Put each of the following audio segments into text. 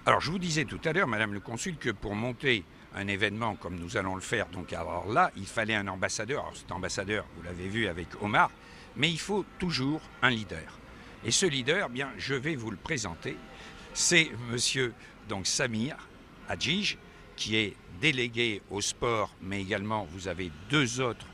Alors, je vous disais tout à l'heure, Madame le Consul, que pour monter un événement comme nous allons le faire, donc alors là, il fallait un ambassadeur. Alors, cet ambassadeur, vous l'avez vu avec Omar, mais il faut toujours un leader. Et ce leader, bien, je vais vous le présenter. C'est Monsieur donc Samir Hadjij, qui est délégué au sport, mais également vous avez deux autres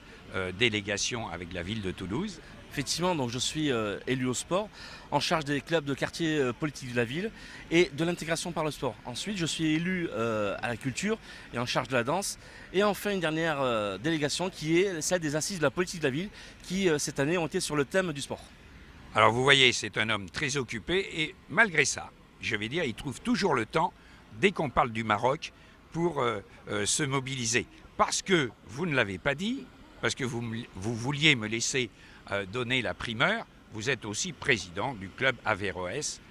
délégations avec la ville de Toulouse. Effectivement, donc je suis élu au sport, en charge des clubs de quartier politique de la ville et de l'intégration par le sport. Ensuite, je suis élu à la culture et en charge de la danse. Et enfin, une dernière délégation qui est celle des assises de la politique de la ville qui, cette année, ont été sur le thème du sport. Alors vous voyez, c'est un homme très occupé et malgré ça, je vais dire, il trouve toujours le temps, dès qu'on parle du Maroc, pour se mobiliser. Parce que vous ne l'avez pas dit, parce que vous vouliez me laisser donner la primeur, vous êtes aussi président du club Averroès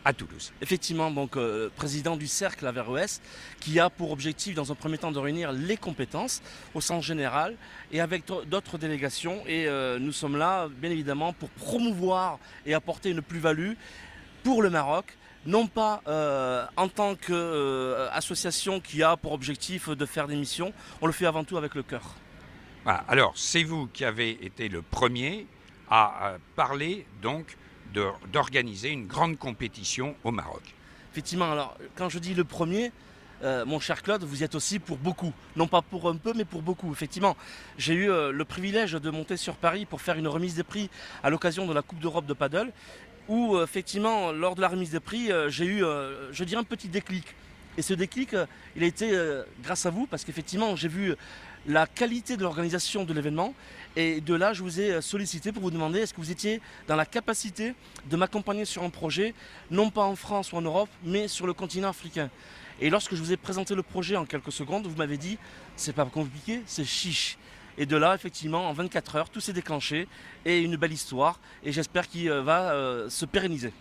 à Toulouse. Effectivement, donc président du cercle Averroès, qui a pour objectif dans un premier temps de réunir les compétences au sens général et avec d'autres délégations. Et nous sommes là, bien évidemment, pour promouvoir et apporter une plus-value pour le Maroc, non pas en tant qu'association qui a pour objectif de faire des missions, on le fait avant tout avec le cœur. Voilà. Alors, c'est vous qui avez été le premier à parler donc d'organiser une grande compétition au Maroc. Effectivement, alors quand je dis le premier, mon cher Claude, vous y êtes aussi pour beaucoup. Non pas pour un peu, mais pour beaucoup. Effectivement, j'ai eu le privilège de monter sur Paris pour faire une remise des prix à l'occasion de la Coupe d'Europe de paddle, où effectivement, lors de la remise des prix, j'ai eu, je dirais, un petit déclic. Et ce déclic, il a été grâce à vous, parce qu'effectivement, j'ai vu la qualité de l'organisation de l'événement. Et de là, je vous ai sollicité pour vous demander est-ce que vous étiez dans la capacité de m'accompagner sur un projet, non pas en France ou en Europe, mais sur le continent africain. Et lorsque je vous ai présenté le projet en quelques secondes, vous m'avez dit c'est pas compliqué, c'est chiche. Et de là, effectivement, en 24 heures, tout s'est déclenché et une belle histoire. Et j'espère qu'il va se pérenniser.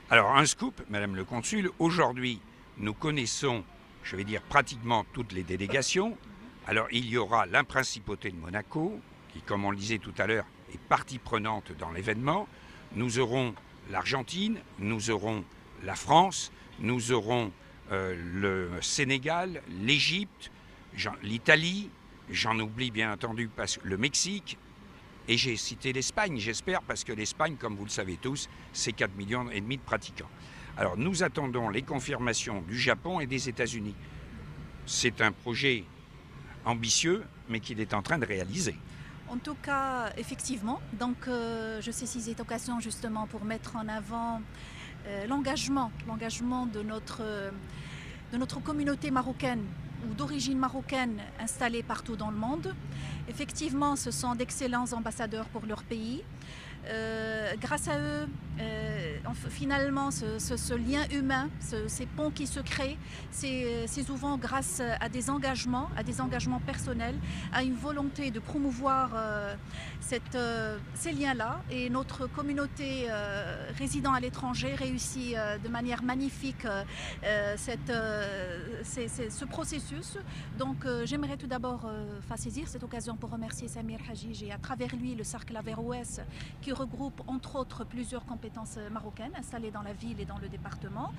Alors, un scoop, Madame le Consul, aujourd'hui, nous connaissons, je vais dire, pratiquement toutes les délégations. Alors, il y aura la Principauté de Monaco, qui, comme on le disait tout à l'heure, est partie prenante dans l'événement. Nous aurons l'Argentine, nous aurons la France, nous aurons le Sénégal, l'Égypte, l'Italie, j'en oublie bien entendu le Mexique, et j'ai cité l'Espagne, j'espère, parce que l'Espagne, comme vous le savez tous, c'est 4,5 millions de pratiquants. Alors, nous attendons les confirmations du Japon et des États-Unis. C'est un projet ambitieux, mais qu'il est en train de réaliser. En tout cas, effectivement, donc je saisis cette occasion justement pour mettre en avant l'engagement de notre communauté marocaine ou d'origine marocaine installée partout dans le monde. Effectivement, ce sont d'excellents ambassadeurs pour leur pays. Grâce à eux, finalement, ce lien humain, ces ponts qui se créent, c'est souvent grâce à des engagements personnels, à une volonté de promouvoir ces liens-là. Et notre communauté résidant à l'étranger réussit de manière magnifique ce processus. Donc j'aimerais tout d'abord saisir cette occasion pour remercier Samir Hadjij et à travers lui le cercle Averroès qui regroupe entre autres plusieurs compétences marocaines installées dans la ville et dans le département.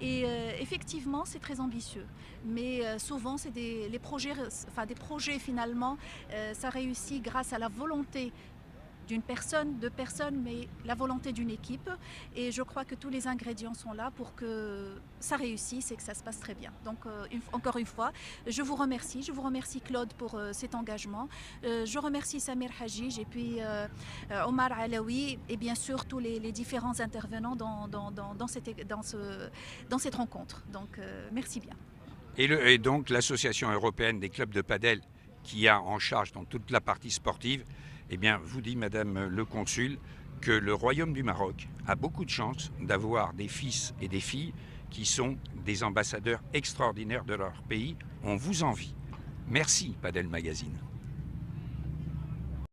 Et effectivement, c'est très ambitieux. Mais souvent, c'est des projets finalement, ça réussit grâce à la volonté d'une personne, deux personnes, mais la volonté d'une équipe. Et je crois que tous les ingrédients sont là pour que ça réussisse et que ça se passe très bien. Donc, encore une fois, je vous remercie Claude pour cet engagement. Je remercie Samir Hadjij et puis Omar Alaoui et bien sûr tous les différents intervenants dans cette rencontre. Donc, merci bien. Et donc, l'Association européenne des clubs de padel, qui a en charge dans toute la partie sportive, eh bien, vous dit, Madame le Consul, que le Royaume du Maroc a beaucoup de chance d'avoir des fils et des filles qui sont des ambassadeurs extraordinaires de leur pays. On vous envie. Merci, Padel Magazine.